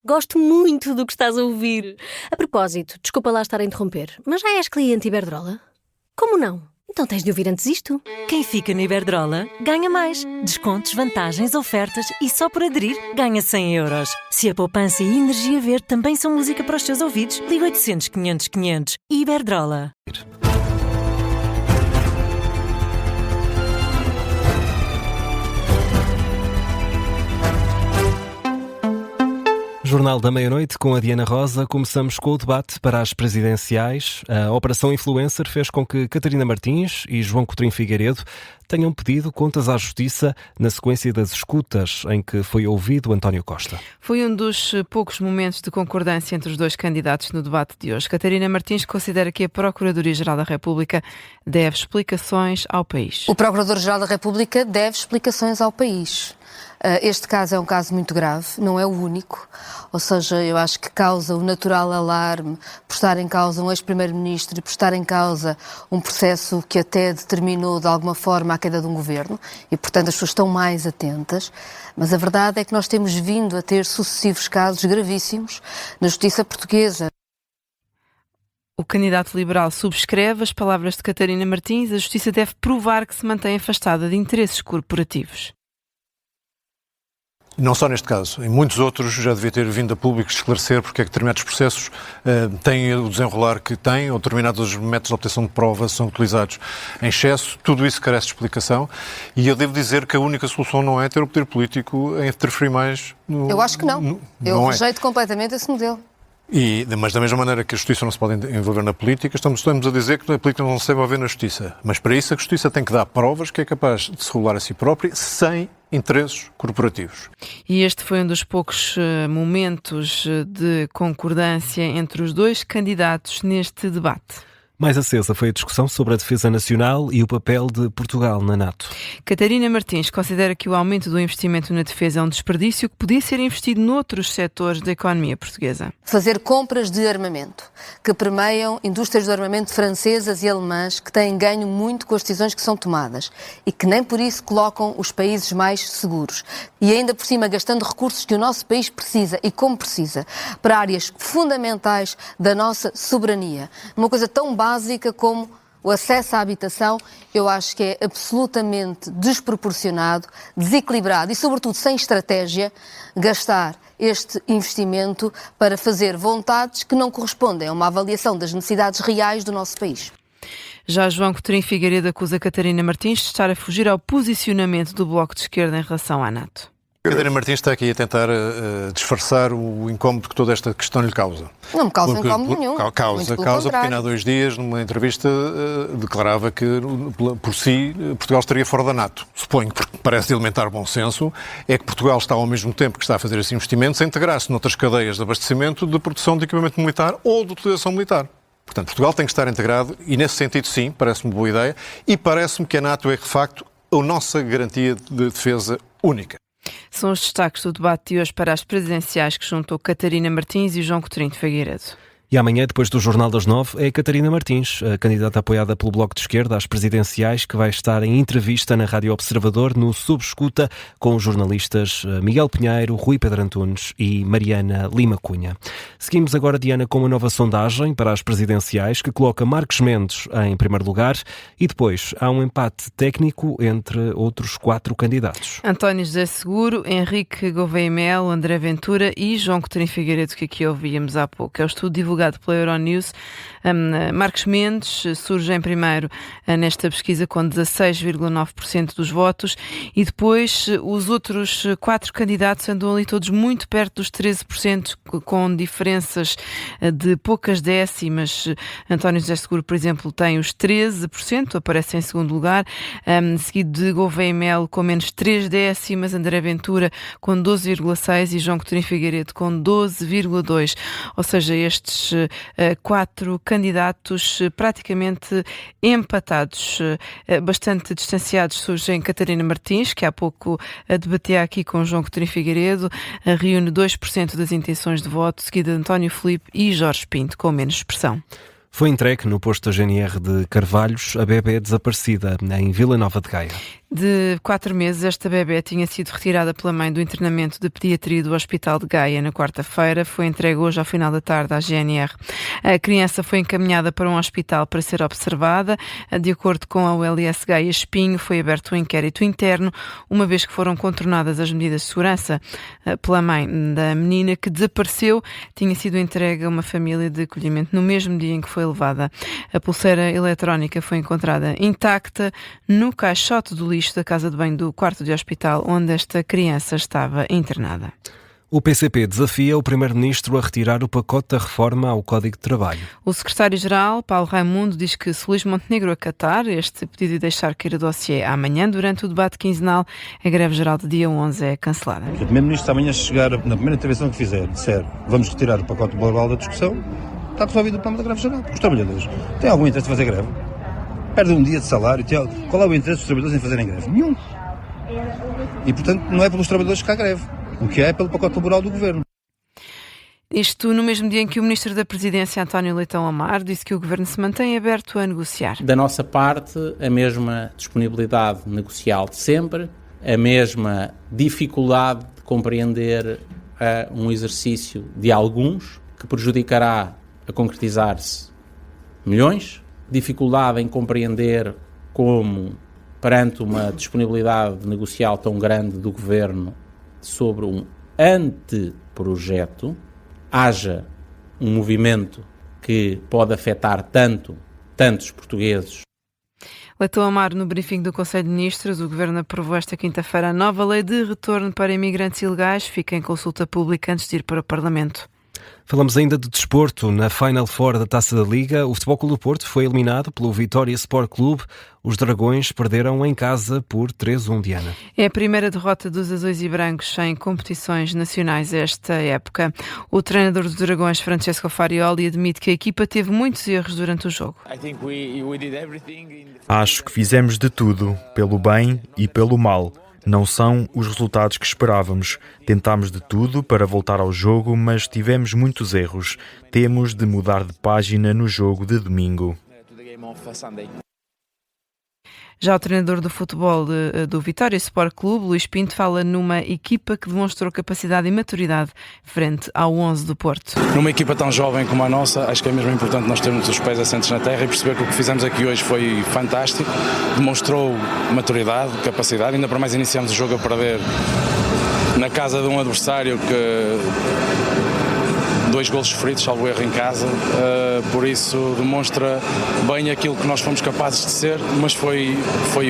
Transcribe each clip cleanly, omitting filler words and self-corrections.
Gosto muito do que estás a ouvir. A propósito, desculpa lá estar a interromper, mas já és cliente Iberdrola? Como não? Então tens de ouvir antes isto. Quem fica na Iberdrola ganha mais. Descontos, vantagens, ofertas e só por aderir ganha 100 euros. Se a poupança e a energia verde também são música para os teus ouvidos, liga 800 500 500. Iberdrola. Jornal da Meia-Noite com a Diana Rosa. Começamos com o debate para as presidenciais. A Operação Influencer fez com que Catarina Martins e João Coutinho Figueiredo tenham pedido contas à Justiça na sequência das escutas em que foi ouvido António Costa. Foi um dos poucos momentos de concordância entre os dois candidatos no debate de hoje. Catarina Martins considera que a Procuradoria-Geral da República deve explicações ao país. O Procurador-Geral da República deve explicações ao país. Este caso é um caso muito grave, não é o único, ou seja, eu acho que causa o natural alarme por estar em causa um ex-primeiro-ministro e por estar em causa um processo que até determinou de alguma forma a queda de um governo e, portanto, as pessoas estão mais atentas, mas a verdade é que nós temos vindo a ter sucessivos casos gravíssimos na justiça portuguesa. O candidato liberal subscreve as palavras de Catarina Martins. A Justiça deve provar que se mantém afastada de interesses corporativos. Não só neste caso, em muitos outros já devia ter vindo a público esclarecer porque é que determinados processos têm o desenrolar que têm ou determinados métodos de obtenção de prova são utilizados em excesso. Tudo isso carece de explicação e eu devo dizer que a única solução não é ter o poder político em interferir mais no... Eu acho que não. Eu rejeito completamente esse modelo. Mas da mesma maneira que a Justiça não se pode envolver na política, estamos a dizer que a política não se deve envolver na Justiça. Mas para isso a Justiça tem que dar provas que é capaz de se regular a si própria sem interesses corporativos. E este foi um dos poucos momentos de concordância entre os dois candidatos neste debate. Mais acesa foi a discussão sobre a defesa nacional e o papel de Portugal na NATO. Catarina Martins considera que o aumento do investimento na defesa é um desperdício que podia ser investido noutros setores da economia portuguesa. Fazer compras de armamento que permeiam indústrias do armamento francesas e alemãs que têm ganho muito com as decisões que são tomadas e que nem por isso colocam os países mais seguros. E ainda por cima gastando recursos que o nosso país precisa e como precisa para áreas fundamentais da nossa soberania. Uma coisa tão básica como o acesso à habitação, eu acho que é absolutamente desproporcionado, desequilibrado e, sobretudo, sem estratégia, gastar este investimento para fazer vontades que não correspondem a uma avaliação das necessidades reais do nosso país. Já João Coutinho Figueiredo acusa Catarina Martins de estar a fugir ao posicionamento do Bloco de Esquerda em relação à NATO. Catarina Martins está aqui a tentar disfarçar o incómodo que toda esta questão lhe causa. Não me causa incómodo nenhum. Causa, porque ainda há 2 dias, numa entrevista, declarava que, por si, Portugal estaria fora da NATO. Suponho, porque parece de elementar bom senso, é que Portugal está, ao mesmo tempo que está a fazer esse investimento, a integrar-se noutras cadeias de abastecimento de produção de equipamento militar ou de utilização militar. Portanto, Portugal tem que estar integrado e, nesse sentido, sim, parece-me boa ideia e parece-me que a NATO é, de facto, a nossa garantia de defesa única. São os destaques do debate de hoje para as presidenciais que juntou Catarina Martins e João Coutinho Figueiredo. E amanhã, depois do Jornal das 9, é Catarina Martins, a candidata apoiada pelo Bloco de Esquerda às presidenciais, que vai estar em entrevista na Rádio Observador, no Subescuta, com os jornalistas Miguel Pinheiro, Rui Pedro Antunes e Mariana Lima Cunha. Seguimos agora, Diana, com uma nova sondagem para as presidenciais, que coloca Marcos Mendes em primeiro lugar e depois há um empate técnico entre outros 4 candidatos. António José Seguro, Henrique Gouveia Melo, André Ventura e João Coutinho Figueiredo, que aqui ouvíamos há pouco. É o estudo divulgado pela Euronews. Marcos Mendes surge em primeiro nesta pesquisa com 16,9% dos votos e depois os outros 4 candidatos andam ali todos muito perto dos 13%, com diferenças de poucas décimas. António José Seguro, por exemplo, tem os 13%, aparece em segundo lugar, seguido de Gouveia Melo com menos 3 décimas, André Ventura com 12,6% e João Coutinho Figueiredo com 12,2%. Ou seja, estes 4 candidatos praticamente empatados, bastante distanciados. Surgem Catarina Martins, que há pouco debatia aqui com João Coutinho Figueiredo, reúne 2% das intenções de voto, seguida de António Filipe e Jorge Pinto, com menos expressão. Foi entregue no posto da GNR de Carvalhos a bebé desaparecida em Vila Nova de Gaia. De 4 meses, esta bebé tinha sido retirada pela mãe do internamento de pediatria do Hospital de Gaia na quarta-feira. Foi entregue hoje ao final da tarde à GNR. A criança foi encaminhada para um hospital para ser observada. De acordo com a ULS Gaia Espinho, foi aberto um inquérito interno, uma vez que foram contornadas as medidas de segurança pela mãe da menina, que desapareceu. Tinha sido entregue a uma família de acolhimento no mesmo dia em que foi levada. A pulseira eletrónica foi encontrada intacta no caixote do lixo da casa de banho do quarto de hospital onde esta criança estava internada. O PCP desafia o Primeiro-Ministro a retirar o pacote da reforma ao Código de Trabalho. O Secretário-Geral, Paulo Raimundo, diz que se Luís Montenegro acatar este pedido e deixar cair o dossiê amanhã, durante o debate quinzenal, a greve-geral de dia 11 é cancelada. O Primeiro-Ministro amanhã chegar, na primeira intervenção que fizer, disser vamos retirar o pacote global da discussão, está resolvido o problema da greve-geral. Os trabalhadores têm algum interesse em fazer greve? Perdem um dia de salário. Qual é o interesse dos trabalhadores em fazerem greve? Nenhum. E, portanto, não é pelos trabalhadores que há greve. O que é pelo pacote laboral do Governo. Isto no mesmo dia em que o Ministro da Presidência, António Leitão Amar, disse que o Governo se mantém aberto a negociar. Da nossa parte, a mesma disponibilidade negocial de sempre, a mesma dificuldade de compreender um exercício de alguns que prejudicará a concretizar-se milhões, dificuldade em compreender como, perante uma disponibilidade negocial tão grande do Governo sobre um anteprojeto, haja um movimento que pode afetar tantos portugueses. Leitão Amar, no briefing do Conselho de Ministros, o Governo aprovou esta quinta-feira a nova lei de retorno para imigrantes ilegais. Fica em consulta pública antes de ir para o Parlamento. Falamos ainda de desporto. Na Final Four da Taça da Liga, o Futebol Clube do Porto foi eliminado pelo Vitória Sport Clube. Os Dragões perderam em casa por 3-1, Diana. É a primeira derrota dos azuis e brancos em competições nacionais esta época. O treinador dos Dragões, Francesco Farioli, admite que a equipa teve muitos erros durante o jogo. Acho que fizemos de tudo, pelo bem e pelo mal. Não são os resultados que esperávamos. Tentámos de tudo para voltar ao jogo, mas tivemos muitos erros. Temos de mudar de página no jogo de domingo. Já o treinador do futebol do Vitória Sport Clube, Luís Pinto, fala numa equipa que demonstrou capacidade e maturidade frente ao 11 do Porto. Numa equipa tão jovem como a nossa, acho que é mesmo importante nós termos os pés assentes na terra e perceber que o que fizemos aqui hoje foi fantástico, demonstrou maturidade, capacidade, ainda para mais iniciamos o jogo a perder na casa de um adversário que 2 golos sofridos, salvo erro, em casa, por isso demonstra bem aquilo que nós fomos capazes de ser, mas foi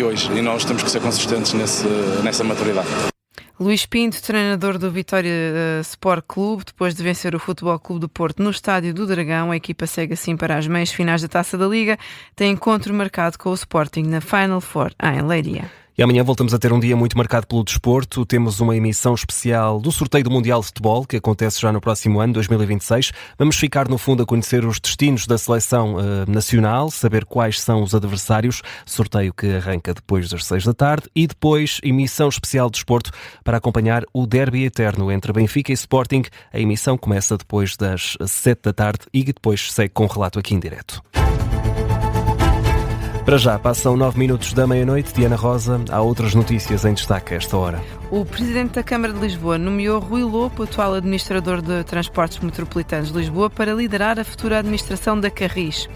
hoje e nós temos que ser consistentes nessa maturidade. Luís Pinto, treinador do Vitória Sport Clube, depois de vencer o Futebol Clube do Porto no Estádio do Dragão, a equipa segue assim para as meias finais da Taça da Liga, tem encontro marcado com o Sporting na Final Four em Leiria. E amanhã voltamos a ter um dia muito marcado pelo desporto. Temos uma emissão especial do sorteio do Mundial de Futebol, que acontece já no próximo ano, 2026. Vamos ficar, no fundo, a conhecer os destinos da seleção nacional, saber quais são os adversários. Sorteio que arranca depois das 6 da tarde. E depois, emissão especial de desporto para acompanhar o derby eterno entre Benfica e Sporting. A emissão começa depois das 7 da tarde e depois segue com um relato aqui em direto. Para já, passam 9 minutos da meia-noite. Diana Rosa, há outras notícias em destaque a esta hora. O Presidente da Câmara de Lisboa nomeou Rui Lopo, atual administrador de Transportes Metropolitanos de Lisboa, para liderar a futura administração da Carris.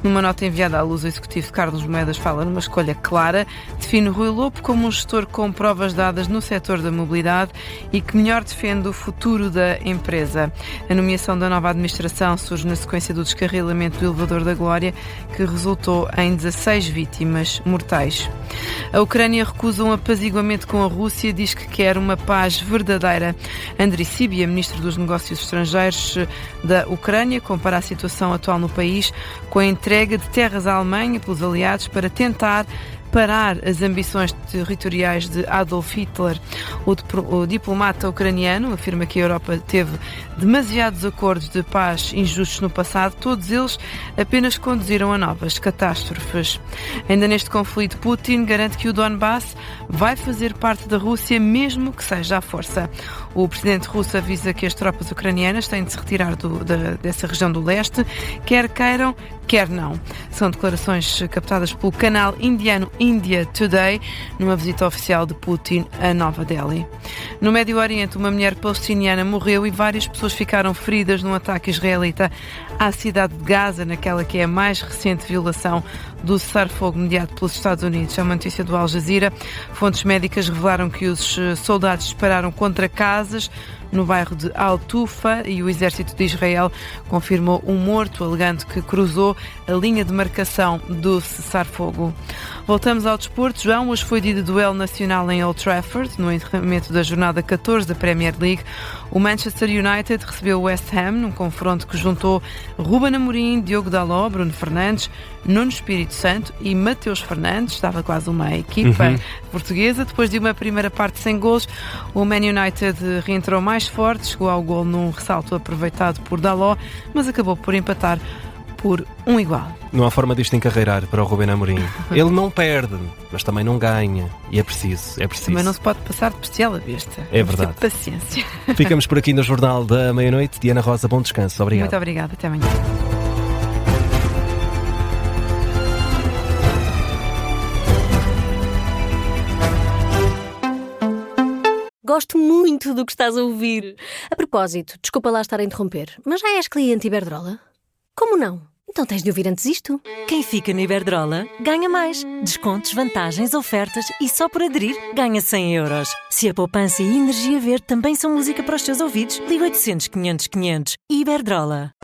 Numa nota enviada à luz, o Executivo Carlos Moedas fala numa escolha clara, define Rui Lopo como um gestor com provas dadas no setor da mobilidade e que melhor defende o futuro da empresa. A nomeação da nova administração surge na sequência do descarrilamento do elevador da Glória, que resultou em 16 vítimas mortais. A Ucrânia recusa um apaziguamento com a Rússia e diz que quer uma paz verdadeira. Andriy Sybiha, ministro dos Negócios Estrangeiros da Ucrânia, compara a situação atual no país com a entrega de terras à Alemanha pelos aliados para tentar parar as ambições territoriais de Adolf Hitler. O diplomata ucraniano afirma que a Europa teve demasiados acordos de paz injustos no passado, todos eles apenas conduziram a novas catástrofes. Ainda neste conflito, Putin garante que o Donbass vai fazer parte da Rússia, mesmo que seja à força. O presidente russo avisa que as tropas ucranianas têm de se retirar dessa região do leste, quer queiram, quer não. São declarações captadas pelo canal indiano India Today, numa visita oficial de Putin a Nova Delhi. No Médio Oriente, uma mulher palestiniana morreu e várias pessoas ficaram feridas num ataque israelita à cidade de Gaza, naquela que é a mais recente violação do cessar-fogo mediado pelos Estados Unidos. É uma notícia do Al Jazeera. Fontes médicas revelaram que os soldados dispararam contra casas no bairro de Al-Tufa e o exército de Israel confirmou um morto, alegando que cruzou a linha de marcação do cessar-fogo. Voltamos ao desporto. João, hoje foi dia de duelo nacional em Old Trafford, no encerramento da jornada 14 da Premier League. O Manchester United recebeu o West Ham num confronto que juntou Ruben Amorim, Diogo Dalot, Bruno Fernandes, Nuno Espírito Santo e Mateus Fernandes. Estava quase uma equipa portuguesa. Depois de uma primeira parte sem golos, o Man United reentrou mais forte, chegou ao gol num ressalto aproveitado por Dalot, mas acabou por empatar por 1-1. Não há forma disto encarreirar para o Ruben Amorim. Ele não perde, mas também não ganha. E é preciso. Também não se pode passar de bestial a besta. É verdade. Paciência. Ficamos por aqui no Jornal da Meia-Noite. Diana Rosa, bom descanso. Obrigado. Muito obrigada. Até amanhã. Gosto muito do que estás a ouvir. A propósito, desculpa lá estar a interromper, mas já és cliente Iberdrola? Como não? Então tens de ouvir antes isto. Quem fica no Iberdrola ganha mais. Descontos, vantagens, ofertas e só por aderir ganha 100 euros. Se a poupança e a energia verde também são música para os teus ouvidos, liga 800 500 500. Iberdrola.